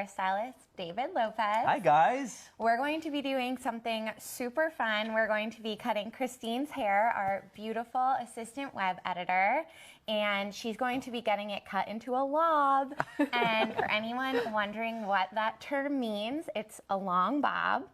hairstylist, David Lopez. Hi, guys. We're going to be doing something super fun. We're going to be cutting Christine's hair, our beautiful assistant web editor, and she's going to be getting it cut into a lob. And for anyone wondering what that term means, it's a long bob.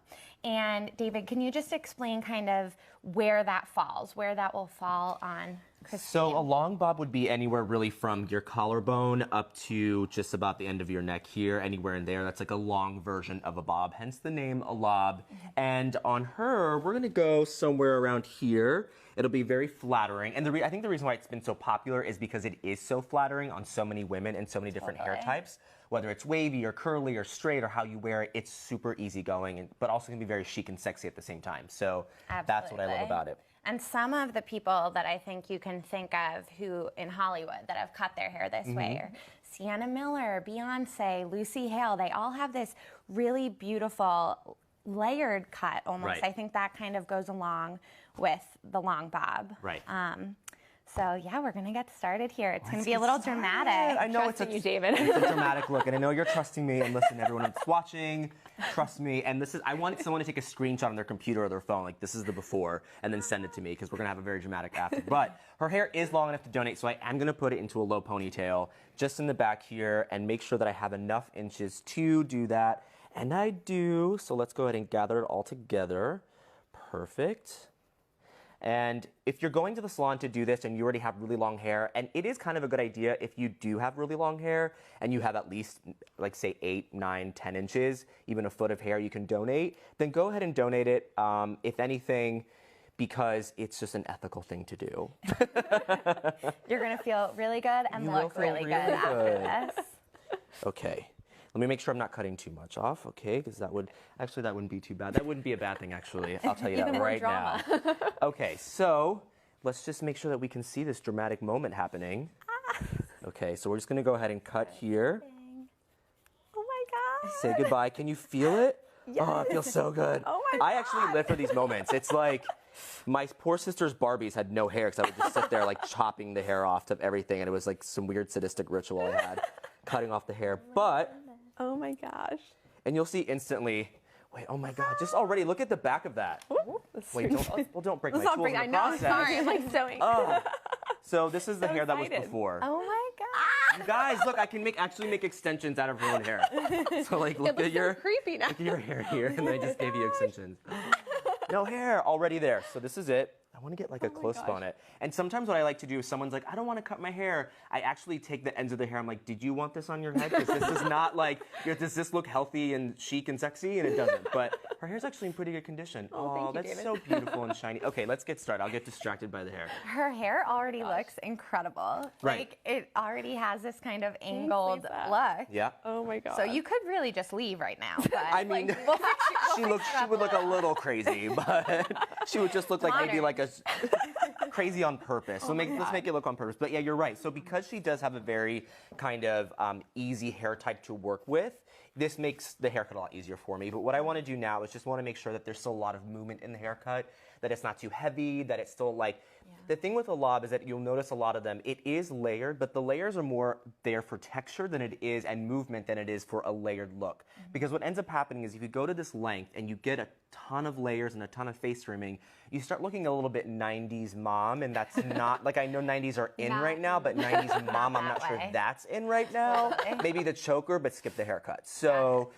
And David, can you just explain kind of where that falls, where that will fall on Christine? So a long bob would be anywhere really from your collarbone up to just about the end of your neck here, anywhere in there. That's like a long version of a bob, hence the name a lob. And on her, we're gonna go somewhere around here. It'll be very flattering. And I think the reason why it's been so popular is because it is so flattering on so many women and so many different hair types. Whether it's wavy or curly or straight or how you wear it, it's super easygoing, but also can be very chic and sexy at the same time. So that's what I love about it. And some of the people that I think you can think of who in Hollywood that have cut their hair this way are Sienna Miller, Beyonce, Lucy Hale. They all have this really beautiful layered cut almost. Right. I think that kind of goes along with the long bob. Right. So yeah, we're gonna get started here. It's gonna be a little dramatic. I know Trusting it's you, David. It's a dramatic look, and I know you're trusting me. And listen, everyone that's watching, trust me. And I want someone to take a screenshot on their computer or their phone, like this is the before, and then send it to me because we're gonna have a very dramatic after. But her hair is long enough to donate, so I am gonna put it into a low ponytail, just in the back here, and make sure that I have enough inches to do that. And I do. So let's go ahead and gather it all together. Perfect. And if you're going to the salon to do this and you already have really long hair, and it is kind of a good idea if you do have really long hair and you have at least, like say 8, 9, 10 inches, even a foot of hair you can donate, then go ahead and donate it, if anything, because it's just an ethical thing to do. You're gonna feel really good and look really good after this. Okay. Let me make sure I'm not cutting too much off, okay? Because that wouldn't be too bad. That wouldn't be a bad thing, actually. I'll tell you that right now. Okay, so let's just make sure that we can see this dramatic moment happening. Okay, so we're just gonna go ahead and cut here. Oh my God. Say goodbye. Can you feel it? Yes. Oh, it feels so good. Oh my God. I actually live for these moments. It's like my poor sister's Barbies had no hair because I would just sit there like chopping the hair off of everything, and it was like some weird sadistic ritual I had, cutting off the hair. But oh my gosh. and you'll see instantly. Wait, oh my God! Just already look at the back of that. Wait, don't break my tools in the I know. process. Sorry, I'm like sewing. Oh. So this is the So hair that was excited. before. Oh my God. You guys, look! I can actually make extensions out of her own hair. So like, look at your creepy now. Look at your hair here, and then I just gave you extensions. No hair already there. So this is it. I want to get like a close-up on it. And sometimes what I like to do is someone's like, I don't want to cut my hair. I actually take the ends of the hair. I'm like, did you want this on your head? Because this is not like, does this look healthy and chic and sexy? And it doesn't. But her hair's actually in pretty good condition. Oh, thank you, that's David. so beautiful and shiny. Okay, let's get started. I'll get distracted by the hair. Her hair already looks incredible. Right. Like it already has this kind of angled please that? look. Yeah. Oh my God. So you could really just leave right now. But I mean, we'll fix you. she would look a little crazy, but she would just look like maybe like a crazy on purpose. So let's make it look on purpose. But yeah, you're right. So because she does have a very kind of easy hair type to work with, this makes the haircut a lot easier for me. But what I want to do now is just want to make sure that there's still a lot of movement in the haircut, that it's not too heavy, that it's still like, the thing with a lob is that you'll notice a lot of them, it is layered, but the layers are more there for texture than it is and movement than it is for a layered look. Because what ends up happening is if you go to this length and you get a ton of layers and a ton of face trimming, you start looking a little bit 90s mom, and that's not, like I know 90s are in right now, but 90s mom, I'm not sure if that's in right now. Maybe the choker, but skip the haircut. So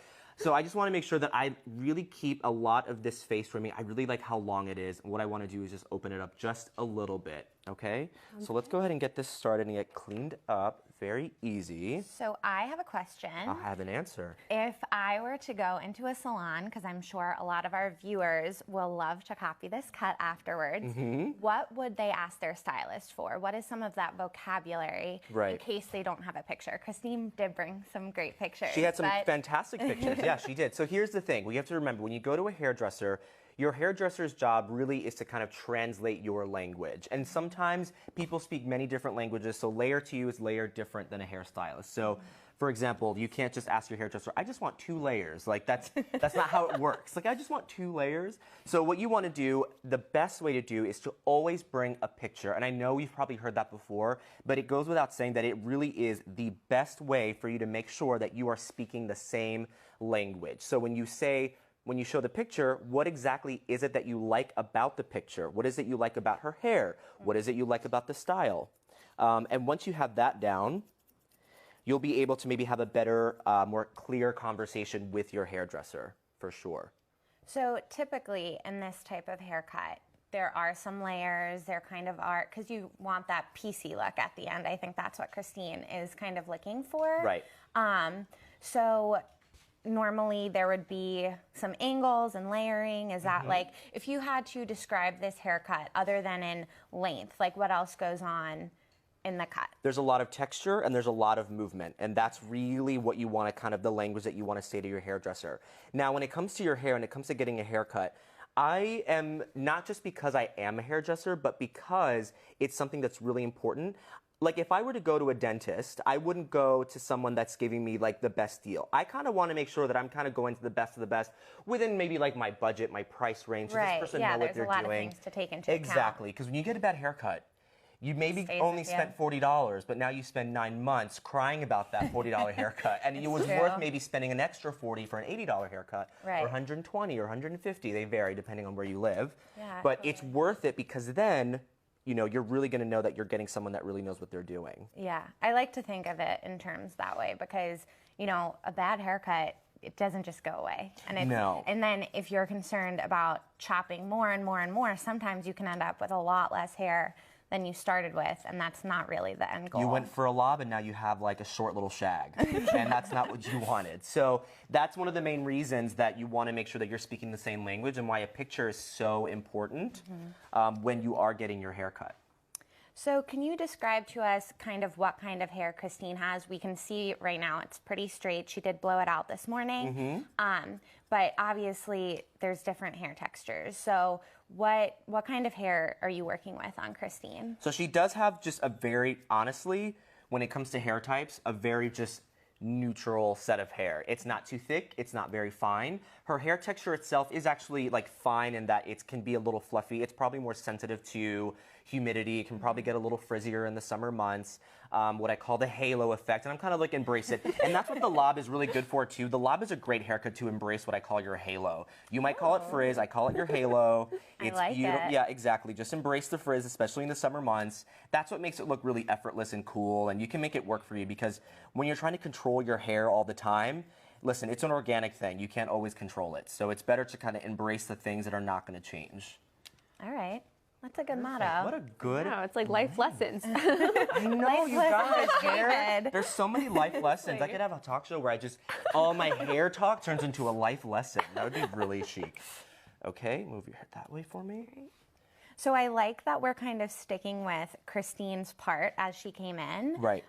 I just want to make sure that I really keep a lot of this face trimming. I really like how long it is. And what I want to do is just open it up just a little bit, okay? So let's go ahead and get this started and get cleaned up. Very easy. So I have a question. I'll have an answer. If I were to go into a salon, because I'm sure a lot of our viewers will love to copy this cut afterwards, what would they ask their stylist for? What is some of that vocabulary in case they don't have a picture? Christine did bring some great pictures. She had some fantastic pictures. Yeah, she did. So here's the thing. We have to remember, when you go to a hairdresser, your hairdresser's job really is to kind of translate your language. And sometimes people speak many different languages, so layer to you is layer different than a hairstylist. So For example, you can't just ask your hairdresser, I just want 2 layers. Like that's not how it works. Like I just want 2 layers. So what you want to do, the best way to do is to always bring a picture. And I know you've probably heard that before, but it goes without saying that it really is the best way for you to make sure that you are speaking the same language. So when you show the picture, what exactly is it that you like about the picture? What is it you like about her hair? What is it you like about the style? And once you have that down, you'll be able to maybe have a better, more clear conversation with your hairdresser, for sure. So typically in this type of haircut, there are some layers, there kind of are, because you want that PC look at the end. I think that's what Christine is kind of looking for. Right. So normally there would be some angles and layering. Is that like, if you had to describe this haircut other than in length, like what else goes on in the cut? There's a lot of texture and there's a lot of movement, and that's really what you want to kind of the language that you want to say to your hairdresser. Now, when it comes to your hair and it comes to getting a haircut, I am not just because I am a hairdresser, but because it's something that's really important. Like if I were to go to a dentist, I wouldn't go to someone that's giving me like the best deal. I kind of want to make sure that I'm kind of going to the best of the best within maybe like my budget, my price range. So Right. this person Yeah, know what there's they're a lot doing. of things to take into account. Exactly, because when you get a bad haircut, you maybe Stays only with you. spent $40, but now you spend 9 months crying about that $40 haircut, and it was true. worth maybe spending an extra $40 for an $80 haircut, Right. or $120 or $150. They vary depending on where you live. Yeah, but totally. it's worth it because then, you know, you're really going to know that you're getting someone that really knows what they're doing. Yeah, I like to think of it in terms that way because, you know, a bad haircut, it doesn't just go away. And it's, No. And then if you're concerned about chopping more and more and more, sometimes you can end up with a lot less hair than you started with, and that's not really the end goal. You went for a lob and now you have like a short little shag, and that's not what you wanted. So that's one of the main reasons that you want to make sure that you're speaking the same language and why a picture is so important when you are getting your hair cut. So can you describe to us kind of what kind of hair Christine has? We can see right now it's pretty straight. She did blow it out this morning. But obviously there's different hair textures. So what kind of hair are you working with on Christine? So she does have just a very, honestly, when it comes to hair types, a very just neutral set of hair. It's not too thick, it's not very fine. Her hair texture itself is actually like fine in that it can be a little fluffy. It's probably more sensitive to humidity. It can probably get a little frizzier in the summer months. What I call the halo effect, and I'm kind of like embrace it. And that's what the lob is really good for too. The lob is a great haircut to embrace what I call your halo. You might call it frizz, I call it your halo. It's like beautiful. it. Yeah, exactly. Just embrace the frizz, especially in the summer months. That's what makes it look really effortless and cool, and you can make it work for you because when you're trying to control your hair all the time, listen, it's an organic thing. You can't always control it. So it's better to kind of embrace the things that are not going to change. All right. That's a good motto. What a good... Wow, it's like life lessons. I know, you guys. David. There's so many life lessons. I could have a talk show where I just... all my hair talk turns into a life lesson. That would be really chic. Okay, move your head that way for me. So I like that we're kind of sticking with Christine's part as she came in. Right.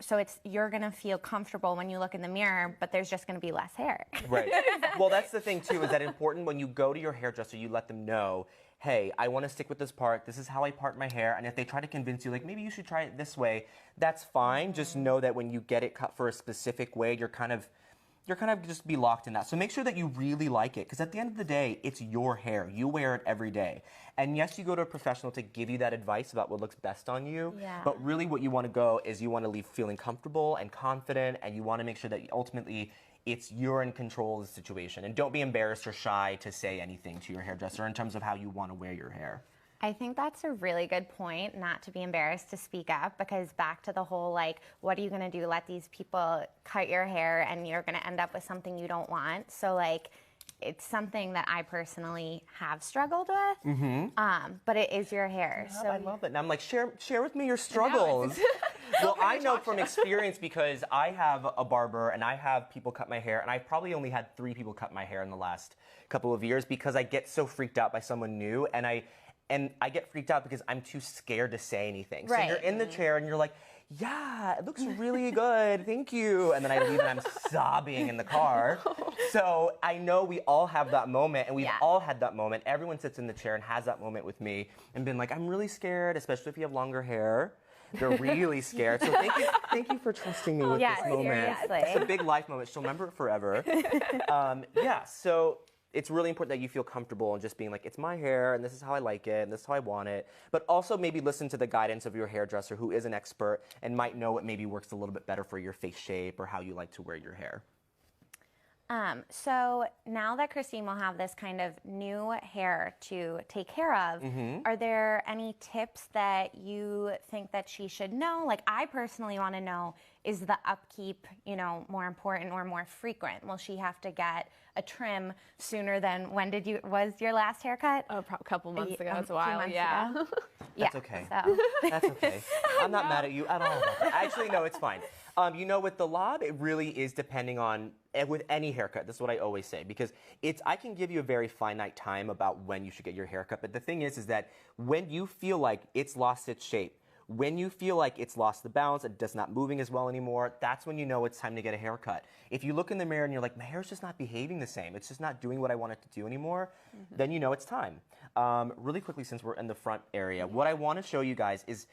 So you're gonna feel comfortable when you look in the mirror, but there's just gonna be less hair. Right. Well, that's the thing too, is that important when you go to your hairdresser, you let them know, hey, I want to stick with this part. This is how I part my hair. And if they try to convince you, like, maybe you should try it this way, that's fine. Just know that when you get it cut for a specific way, you're kind of just be locked in that. So make sure that you really like it, because at the end of the day, it's your hair. You wear it every day. And yes, you go to a professional to give you that advice about what looks best on you, Yeah. but really what you want to go is you want to leave feeling comfortable and confident, and you want to make sure that ultimately you're in control of the situation. And don't be embarrassed or shy to say anything to your hairdresser in terms of how you want to wear your hair. I think that's a really good point, not to be embarrassed to speak up, because back to the whole, like, what are you going to do? Let these people cut your hair and you're going to end up with something you don't want. So, like, it's something that I personally have struggled with, but it is your hair. Yeah, so I love it. And I'm like, share with me your struggles. Well, I know from experience, because I have a barber and I have people cut my hair, and I probably only had 3 people cut my hair in the last couple of years because I get so freaked out by someone new, and I get freaked out because I'm too scared to say anything. Right. So you're in the chair and you're like, yeah, it looks really good, thank you. And then I leave and I'm sobbing in the car. So I know we all have that moment, and we've all had that moment. Everyone sits in the chair and has that moment with me and been like, I'm really scared, especially if you have longer hair. They're really scared. So thank you for trusting me with Yes, this moment. seriously. It's a big life moment. She'll remember it forever. Yeah, so it's really important that you feel comfortable and just being like, it's my hair, and this is how I like it, and this is how I want it. But also maybe listen to the guidance of your hairdresser who is an expert and might know what maybe works a little bit better for your face shape or how you like to wear your hair. So now that Christine will have this kind of new hair to take care of, are there any tips that you think that she should know? Like, I personally want to know, is the upkeep, more important or more frequent? Will she have to get a trim sooner than was your last haircut? Oh, a couple months ago. It's a few while. months Yeah. ago? That's Yeah, okay. So. That's okay. I'm not mad at you at all. Actually, no, it's fine. With the lob, it really is depending on, with any haircut, this is what I always say, because I can give you a very finite time about when you should get your haircut, but the thing is that when you feel like it's lost its shape, when you feel like it's lost the balance, it does not moving as well anymore, that's when you know it's time to get a haircut. If you look in the mirror and you're like, my hair's just not behaving the same, it's just not doing what I want it to do anymore, then you know it's time. Really quickly, since we're in the front area, what I want to show you guys is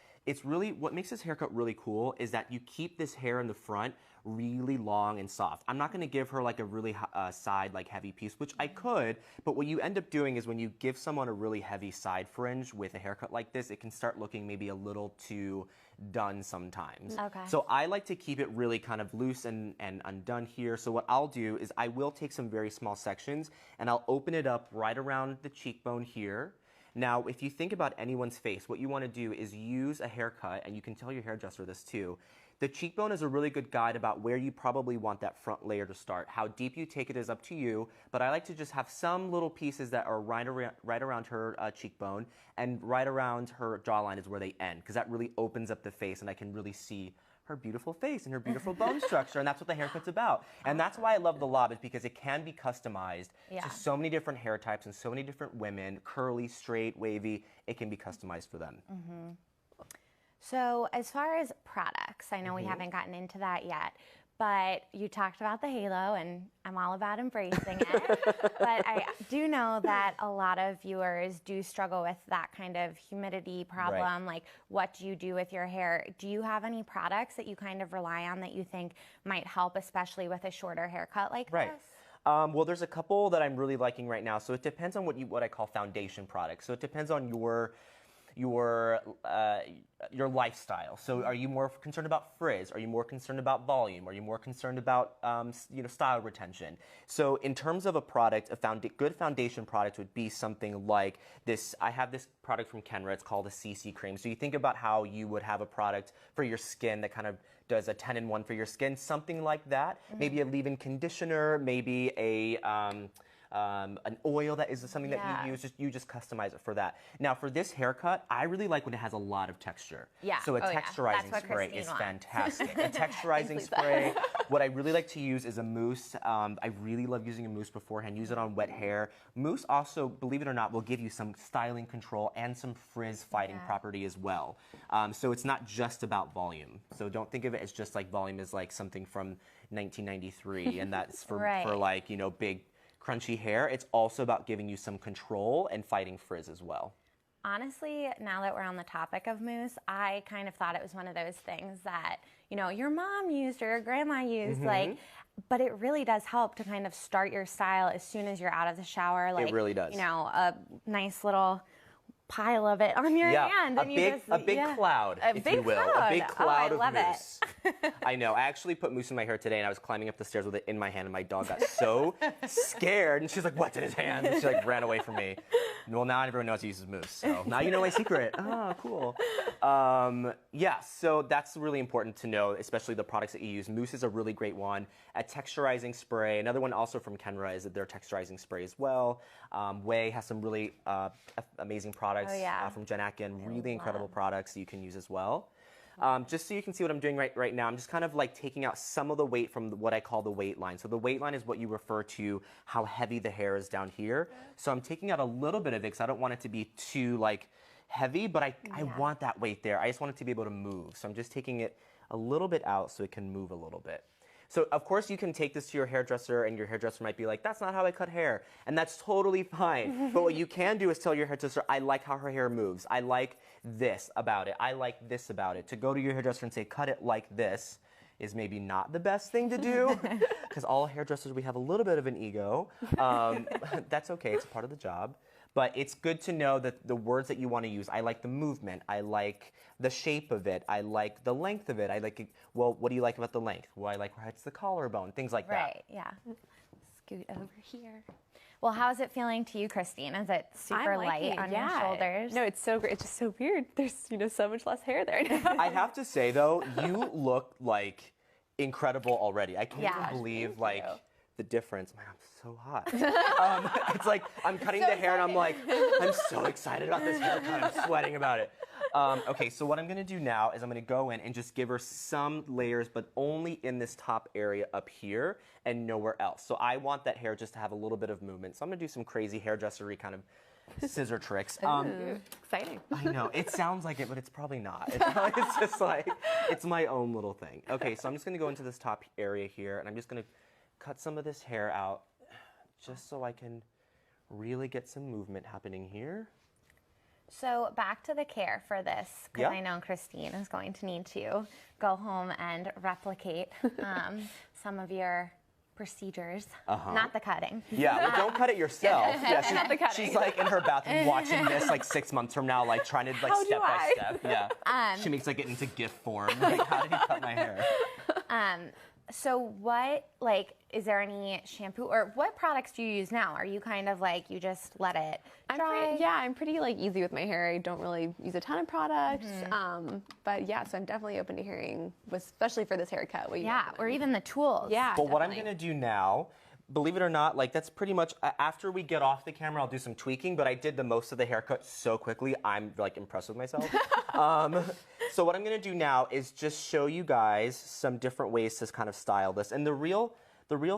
what makes this haircut really cool is that you keep this hair in the front really long and soft. I'm not going to give her like a really side like heavy piece, which I could, but what you end up doing is when you give someone a really heavy side fringe with a haircut like this, it can start looking maybe a little too done sometimes. Okay. So I like to keep it really kind of loose and undone here. So what I'll do is I will take some very small sections and I'll open it up right around the cheekbone here. Now, if you think about anyone's face, what you want to do is use a haircut, and you can tell your hairdresser this too. The cheekbone is a really good guide about where you probably want that front layer to start. How deep you take it is up to you, but I like to just have some little pieces that are right around her cheekbone, and right around her jawline is where they end, because that really opens up the face, and I can really see her beautiful face and her beautiful bone structure, and that's what the haircut's about. And that's why I love the lob, is because it can be customized to so many different hair types and so many different women, curly, straight, wavy, it can be customized for them. So as far as products, I know we haven't gotten into that yet, but you talked about the halo, and I'm all about embracing it. But I do know that a lot of viewers do struggle with that kind of humidity problem. Right. Like, what do you do with your hair? Do you have any products that you kind of rely on that you think might help, especially with a shorter haircut like this? Well, there's a couple that I'm really liking right now. So it depends on what I call foundation products. So it depends on your lifestyle. So are you more concerned about frizz? Are you more concerned about volume? Are you more concerned about style retention? So in terms of a product, good foundation product would be something like this. I have this product from Kenra. It's called a CC cream. So you think about how you would have a product for your skin that kind of does a 10-in-1 for your skin, something like that. Maybe a leave-in conditioner, maybe an oil that is something that you use, you just customize it for that. Now for this haircut, I really like when it has a lot of texture. Yeah. So a texturizing spray is fantastic. A texturizing spray, what I really like to use is a mousse. I really love using a mousse beforehand, use it on wet hair. Mousse also, believe it or not, will give you some styling control and some frizz fighting property as well. So it's not just about volume. So don't think of it as just like volume is like something from 1993 and that's for like, big crunchy hair. It's also about giving you some control and fighting frizz as well. Honestly, now that we're on the topic of mousse, I kind of thought it was one of those things that, your mom used or your grandma used, but it really does help to kind of start your style as soon as you're out of the shower. Like, it really does. A nice little pile of it on your hand. A big cloud, if you will. A big cloud of mousse. I know. I actually put mousse in my hair today, and I was climbing up the stairs with it in my hand, and my dog got so scared, and she's like, "What's in his hand?" And she ran away from me. Well, now everyone knows he uses mousse, so now you know my secret. Oh, cool. So that's really important to know, especially the products that you use. Mousse is a really great one. A texturizing spray. Another one also from Kenra is their texturizing spray as well. Way has some really amazing products from Jen Atkin. Really incredible products you can use as well. Just so you can see what I'm doing right now, I'm just kind of like taking out some of the weight from what I call the weight line. So the weight line is what you refer to how heavy the hair is down here. So I'm taking out a little bit of it because I don't want it to be too like heavy, but I want that weight there. I just want it to be able to move. So I'm just taking it a little bit out so it can move a little bit. So of course you can take this to your hairdresser and your hairdresser might be like, that's not how I cut hair. And that's totally fine. But what you can do is tell your hairdresser, I like how her hair moves. I like this about it. I like this about it. To go to your hairdresser and say, cut it like this is maybe not the best thing to do, because all hairdressers, we have a little bit of an ego. That's okay, it's a part of the job. But it's good to know that the words that you want to use, I like the movement, I like the shape of it, I like the length of it, I like, well, what do you like about the length? Well, I like where it's the collarbone, things like that. Right, yeah. Scoot over here. Well, how's it feeling to you, Christine? Is it super light on your shoulders? No, it's so great. It's just so weird. There's, so much less hair there now. I have to say, though, you look, like, incredible already. I can't even believe, like, the difference. Man, I'm so hot. It's like I'm cutting the hair and I'm like, I'm so excited about this haircut. I'm sweating about it. Okay, so what I'm gonna do now is I'm gonna go in and just give her some layers, but only in this top area up here and nowhere else. So I want that hair just to have a little bit of movement. So I'm gonna do some crazy hairdressery kind of scissor tricks. Exciting. I know, it sounds like it, but it's probably not. It's just like, it's my own little thing. Okay, so I'm just gonna go into this top area here and I'm just gonna cut some of this hair out just so I can really get some movement happening here. So back to the care for this, because I know Christine is going to need to go home and replicate some of your procedures, not the cutting. Yeah, well, don't cut it yourself. Yeah, Not the cutting. she's like in her bathroom watching this like 6 months from now, like trying to like step by step. Yeah, she makes like it into GIF form. Like, how did he cut my hair? So what, like, is there any shampoo or what products do you use now? Are you kind of like, you just let it dry? I'm pretty like easy with my hair. I don't really use a ton of products. But yeah, so I'm definitely open to hearing, especially for this haircut. What you recommend. Or even the tools. Yeah, But what I'm gonna do now, believe it or not, like that's pretty much, after we get off the camera, I'll do some tweaking, but I did the most of the haircut so quickly, I'm like impressed with myself. So what I'm gonna do now is just show you guys some different ways to kind of style this. And the real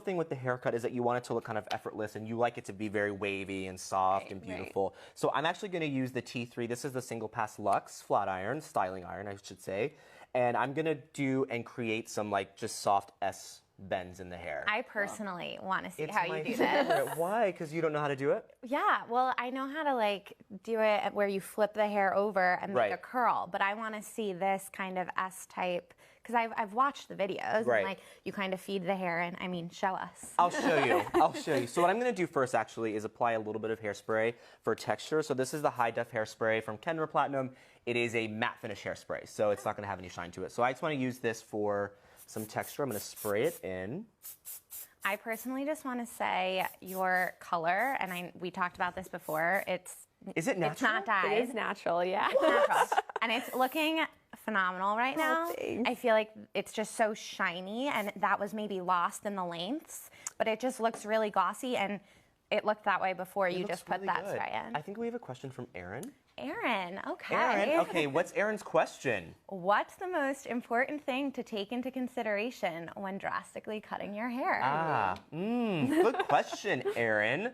thing with the haircut is that you want it to look kind of effortless and you like it to be very wavy and soft and beautiful. So I'm actually gonna use the T3. This is the Single Pass Luxe flat iron, styling iron, I should say. And I'm gonna do and create some like just soft S bends in the hair. I personally want to see It's how you my do this. favorite. Why? Because you don't know how to do it? Yeah, well, I know how to like do it where you flip the hair over and make a curl, but I want to see this kind of S-type, because I've watched the videos and like you kind of feed the hair and I mean, show us. I'll show you. I'll show you. So what I'm going to do first actually is apply a little bit of hairspray for texture. So this is the High Def Hairspray from Kenra Platinum. It is a matte finish hairspray, so it's not going to have any shine to it. So I just want to use this for some texture. I'm going to spray it in. I personally just want to say your color, and we talked about this before, Is it natural? It's not dyed. It is natural, yeah. Natural. And it's looking phenomenal right now. Thanks. I feel like it's just so shiny, and that was maybe lost in the lengths, but it just looks really glossy, and it looked that way before you just put really that good. spray in. I think we have a question from Erin. Erin, okay. Erin, okay, what's Erin's question? What's the most important thing to take into consideration when drastically cutting your hair? Good question, Erin.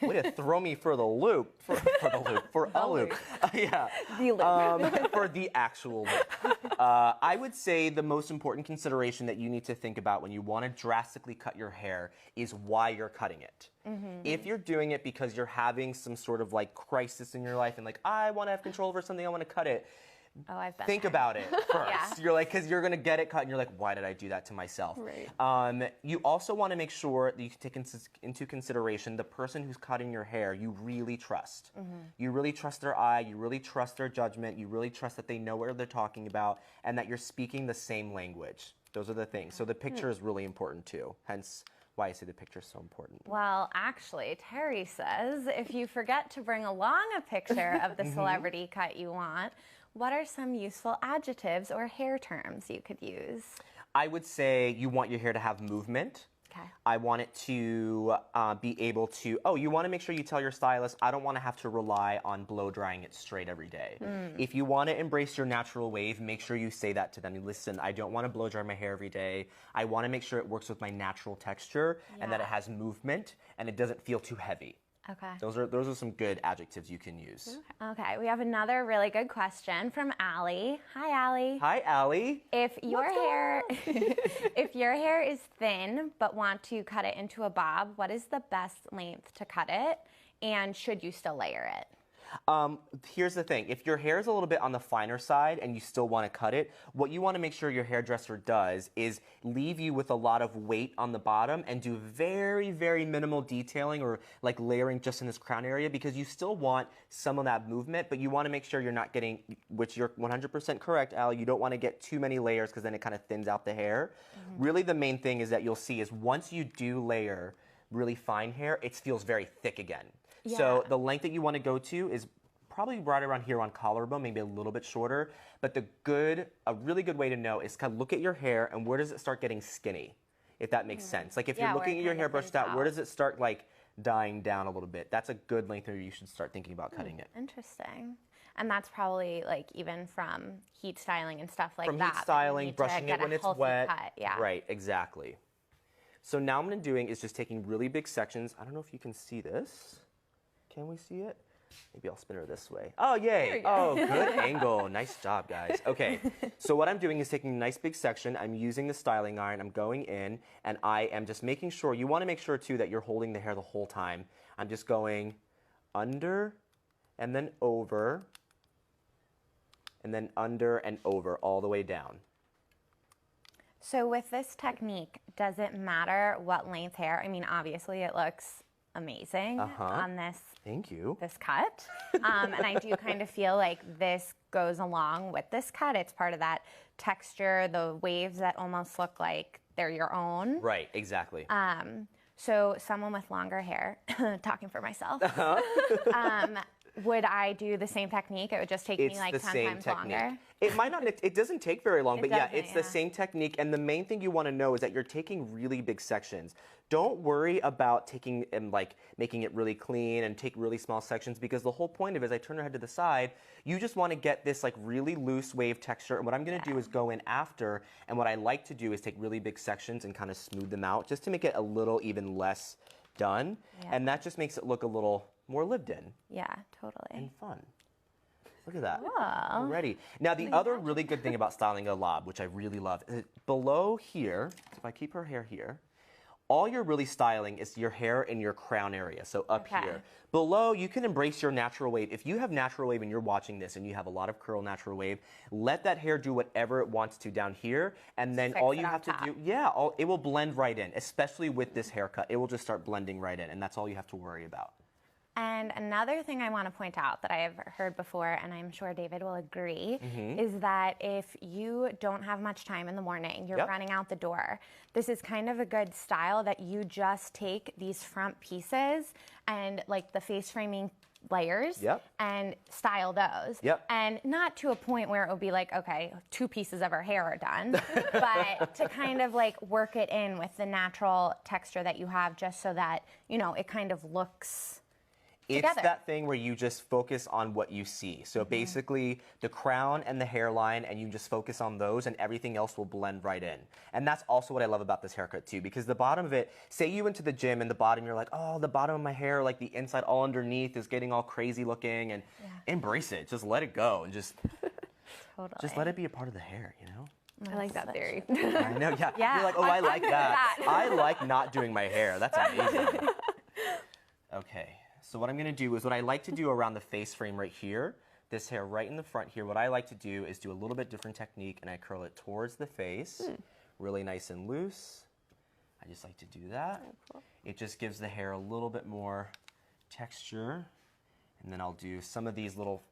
Way to throw me for the loop. For a loop. Yeah. The loop. For the actual loop. I would say the most important consideration that you need to think about when you want to drastically cut your hair is why you're cutting it. If you're doing it because you're having some sort of like crisis in your life and like, I want to have control over something, I want to cut it. Oh, I've been Think there. about it first. You're like, because you're going to get it cut and you're like, why did I do that to myself? Right. You also want to make sure that you take into consideration the person who's cutting your hair you really trust. You really trust their eye, you really trust their judgment, you really trust that they know what they're talking about and that you're speaking the same language. Those are the things. So the picture is really important too, hence why I say the picture is so important. Well, actually, Terry says if you forget to bring along a picture of the celebrity cut you want, what are some useful adjectives or hair terms you could use? I would say you want your hair to have movement. Okay. I want it to be able to, you want to make sure you tell your stylist, I don't want to have to rely on blow drying it straight every day. If you want to embrace your natural wave, make sure you say that to them. Listen, I don't want to blow dry my hair every day. I want to make sure it works with my natural texture and that it has movement and it doesn't feel too heavy. Okay. Those are some good adjectives you can use. Okay, we have another really good question from Allie. Hi, Allie. Hi, Allie. If your hair, if your hair is thin but want to cut it into a bob, what is the best length to cut it, and should you still layer it? Here's the thing. If your hair is a little bit on the finer side and you still want to cut it, what you want to make sure your hairdresser does is leave you with a lot of weight on the bottom and do very, very minimal detailing or like layering just in this crown area, because you still want some of that movement, but you want to make sure you're not getting, which you're 100% correct, Allie, you don't want to get too many layers because then it kind of thins out the hair. Really, the main thing is that you'll see is once you do layer really fine hair, it feels very thick again. Yeah. So the length that you want to go to is probably right around here on collarbone, maybe a little bit shorter. But a really good way to know is kind of look at your hair and where does it start getting skinny, if that makes sense. Like if you're looking at your hair brushed out, where does it start like dying down a little bit? That's a good length where you should start thinking about cutting it. Interesting. And that's probably like even from heat styling and stuff like that. From heat styling, brushing it when it's wet. Cut. Yeah. Right, exactly. So now what I'm doing is just taking really big sections. I don't know if you can see this. Can we see it? Maybe I'll spin her this way. Oh, yay. Oh, good angle. Nice job, guys. Okay, so what I'm doing is taking a nice big section. I'm using the styling iron. I'm going in, and I am just making sure, you want to make sure, too, that you're holding the hair the whole time. I'm just going under and then over, and then under and over, all the way down. So with this technique, does it matter what length hair? I mean, obviously it looks amazing on this. Thank you. This cut. And I do kind of feel like this goes along with this cut. It's part of that texture, the waves that almost look like they're your own. Right, exactly. So someone with longer hair, talking for myself, would I do the same technique? It would just take me like 10 times longer. It might not, it doesn't take very long, but yeah, it's yeah. the same technique. And the main thing you want to know is that you're taking really big sections. Don't worry about taking and like making it really clean and take really small sections, because the whole point of it is I turn her head to the side, you just want to get this like really loose wave texture. And what I'm going to do is go in after, and what I like to do is take really big sections and kind of smooth them out just to make it a little even less done. Yeah. And that just makes it look a little more lived in. Yeah, totally. And fun. Look at that. Wow. Already. Now, the other really good thing about styling a lob, which I really love, is below here, if I keep her hair here, all you're really styling is your hair in your crown area, so up here. Below, you can embrace your natural wave. If you have natural wave and you're watching this and you have a lot of curl natural wave, let that hair do whatever it wants to down here, and then all you have to do, it will blend right in, especially with this haircut. It will just start blending right in, and that's all you have to worry about. And another thing I want to point out that I have heard before, and I'm sure David will agree, is that if you don't have much time in the morning, you're running out the door, this is kind of a good style that you just take these front pieces and like the face framing layers and style those. And not to a point where it will be like, okay, 2 pieces of her hair are done, but to kind of like work it in with the natural texture that you have, just so that, you know, it kind of looks It's that thing where you just focus on what you see. So basically the crown and the hairline, and you just focus on those, and everything else will blend right in. And that's also what I love about this haircut too, because the bottom of it, say you went to the gym and the bottom, you're like, oh, the bottom of my hair, like the inside all underneath is getting all crazy looking, and embrace it. Just let it go and just let it be a part of the hair, you know? I like that theory. I know, You're like, oh, I like that. I like not doing my hair. That's amazing. Okay. So what I'm going to do is what I like to do around the face frame right here, this hair right in the front here, what I like to do is do a little bit different technique, and I curl it towards the face, really nice and loose. I just like to do that. It just gives the hair a little bit more texture. And then I'll do some of these little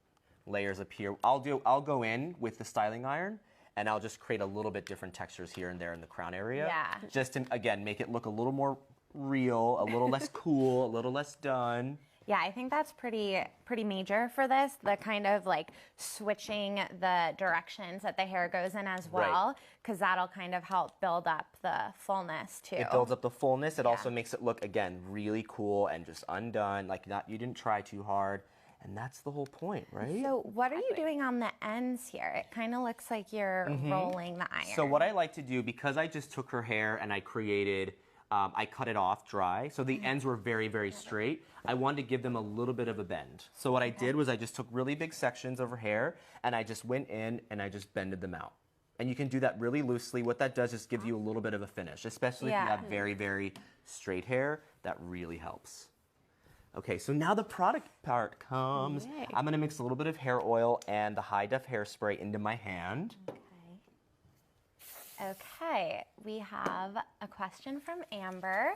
layers up here. I'll go in with the styling iron, and I'll just create a little bit different textures here and there in the crown area. Yeah. Just to, again, make it look a little more real, a little less cool, a little less done. Yeah, I think that's pretty major for this, the kind of like switching the directions that the hair goes in as well, because that'll kind of help build up the fullness too. It builds up the fullness. It also makes it look, again, really cool and just undone, like you didn't try too hard. And that's the whole point, right? So what are you doing on the ends here? It kind of looks like you're rolling the iron. So what I like to do, because I just took her hair and I created I cut it off dry. So the ends were very, very straight. I wanted to give them a little bit of a bend. So what I did was I just took really big sections of her hair and I just went in and I just bended them out. And you can do that really loosely. What that does is give you a little bit of a finish, especially if you have very, very straight hair. That really helps. Okay, so now the product part comes. Yay. I'm gonna mix a little bit of hair oil and the high def hairspray into my hand. Okay, we have a question from Amber.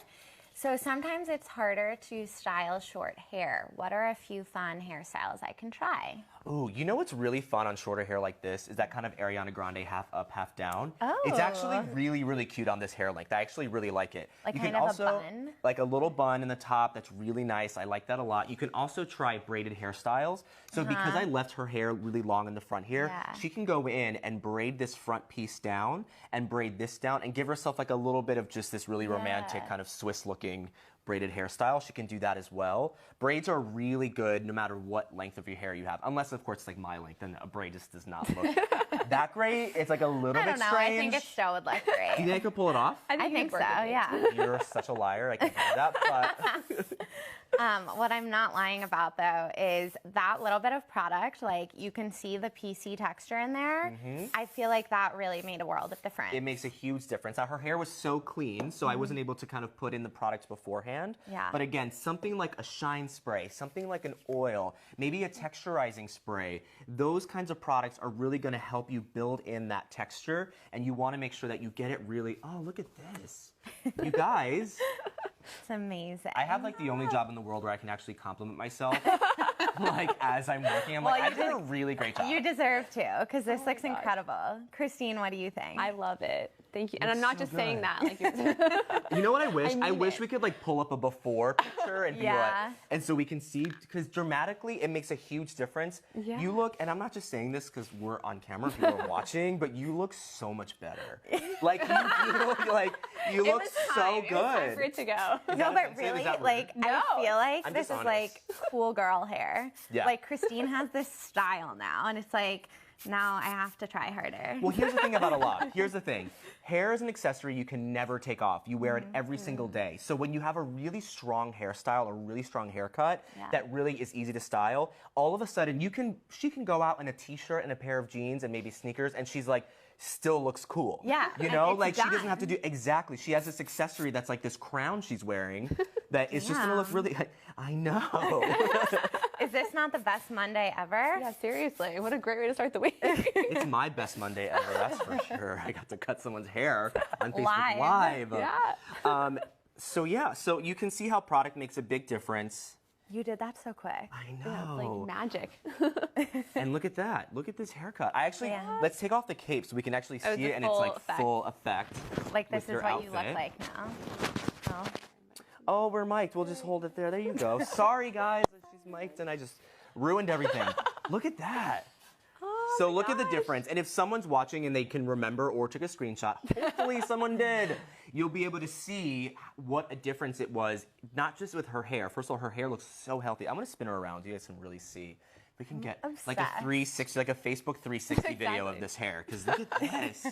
So sometimes it's harder to style short hair. What are a few fun hairstyles I can try? Ooh, you know what's really fun on shorter hair like this is that kind of Ariana Grande half up, half down. Oh. It's actually really, really cute on this hair length. I actually really like it. Like you kind can of also, a bun? like a little bun in the top that's really nice. I like that a lot. You can also try braided hairstyles. So because I left her hair really long in the front here, she can go in and braid this front piece down and braid this down and give herself like a little bit of just this really romantic kind of Swiss looking braided hairstyle. She can do that as well. Braids are really good no matter what length of your hair you have, unless of course it's like my length, then a braid just does not look that great. It's like a little I bit don't know, strange. I think it still would look Do you great. think I could pull it off? I think so, yeah. You're such a liar. I can't do that, but What I'm not lying about though is that little bit of product, like you can see the PC texture in there. I feel like that really made a world of difference. it makes a huge difference. Now, her hair was so clean, so I wasn't able to kind of put in the products beforehand. Yeah. But again, something like a shine spray, something like an oil, maybe a texturizing spray, those kinds of products are really going to help you build in that texture, and you want to make sure that you get it really, oh, look at this. You guys, It's amazing. I have like the only job in the world where I can actually compliment myself. Like as I'm working, I'm Well, like, I you did a really great job. You deserve to, because this looks incredible. Christine, what do you think? I love it. Thank you. And I'm Looks not so just saying good. that. Like you're You know what I wish? I mean wish it. we could like pull up a before picture and be Yeah. like, and so we can see, because dramatically it makes a huge difference. Yeah. You look, and I'm not just saying this because we're on camera, people are watching, but you look so much better. Like you look it was so time. It was time good. for it to go. Is No, that but offensive? Is really, that rude? like, No. I feel like I'm this just is like cool girl hair. Yeah. Like, Christine has this style now, and it's like, now I have to try harder. Well, here's the thing about a lob. Here's the thing. Hair is an accessory you can never take off. You wear it every single day. So when you have a really strong hairstyle, a really strong haircut that really is easy to style, all of a sudden she can go out in a t-shirt and a pair of jeans and maybe sneakers, and she's like, still looks cool. Yeah, You and know, it's like she doesn't done. have to do exactly. She has this accessory that's like this crown she's wearing that is just gonna look Damn. really. I know. Is this not the best Monday ever? Yeah, seriously. What a great way to start the week. It's my best Monday ever, that's for sure. I got to cut someone's hair on Facebook Live. Live. Yeah. So yeah, so you can see how product makes a big difference. You did that so quick. I Yeah, it's know. like magic. And look at that. Look at this haircut. I actually, Yeah. let's take off the cape so we can actually Oh, see the it and it's full like effect. full effect. Like, this with is your what you look outfit. like now. Oh. Oh, we're mic'd. We'll just hold it there. There you go. Sorry, guys. She's mic'd and I just ruined everything. Look at that. So look at the difference. And if someone's watching and they can remember or took a screenshot, hopefully someone did, you'll be able to see what a difference it was, not just with her hair. First of all, her hair looks so healthy. I'm going to spin her around so you guys can really see. We can get like a obsessed. 360, like a Facebook 360 video of Exactly. this hair. Because look at this.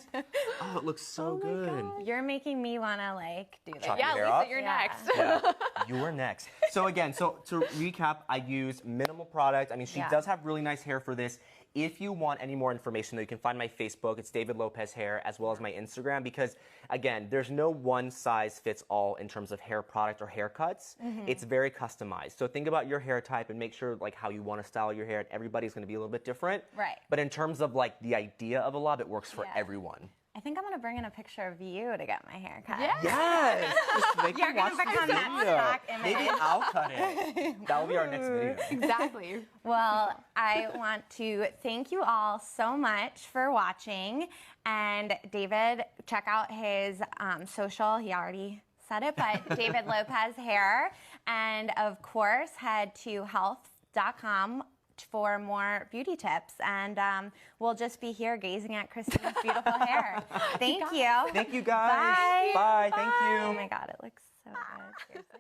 Oh, it looks so good. You're making me want to, like, do this. Chop Yeah, your hair Lisa, up? you're Yeah. next. Yeah, you are next. So again, so to recap, I use minimal product. I mean, she does have really nice hair for this. If you want any more information, though, you can find my Facebook. It's David Lopez Hair, as well as my Instagram, because again, there's no one size fits all in terms of hair product or haircuts. It's very customized. So think about your hair type and make sure like how you want to style your hair. And everybody's going to be a little bit different. Right. But in terms of like the idea of a lob, it works for Yeah. everyone. I think I'm going to bring in a picture of you to get my hair cut. Yeah. Yes. Just make You're me gonna watch become the that video. stock image. Maybe I'll cut it. That will be our next video. Exactly. Well, I want to thank you all so much for watching. And David, check out his social. He already said it, but David Lopez Hair. And of course, head to health.com for more beauty tips. And we'll just be here gazing at Christine's beautiful hair. Thank you. Thank you, guys. Bye. Bye. Thank you. Oh my God, it looks so good. Seriously.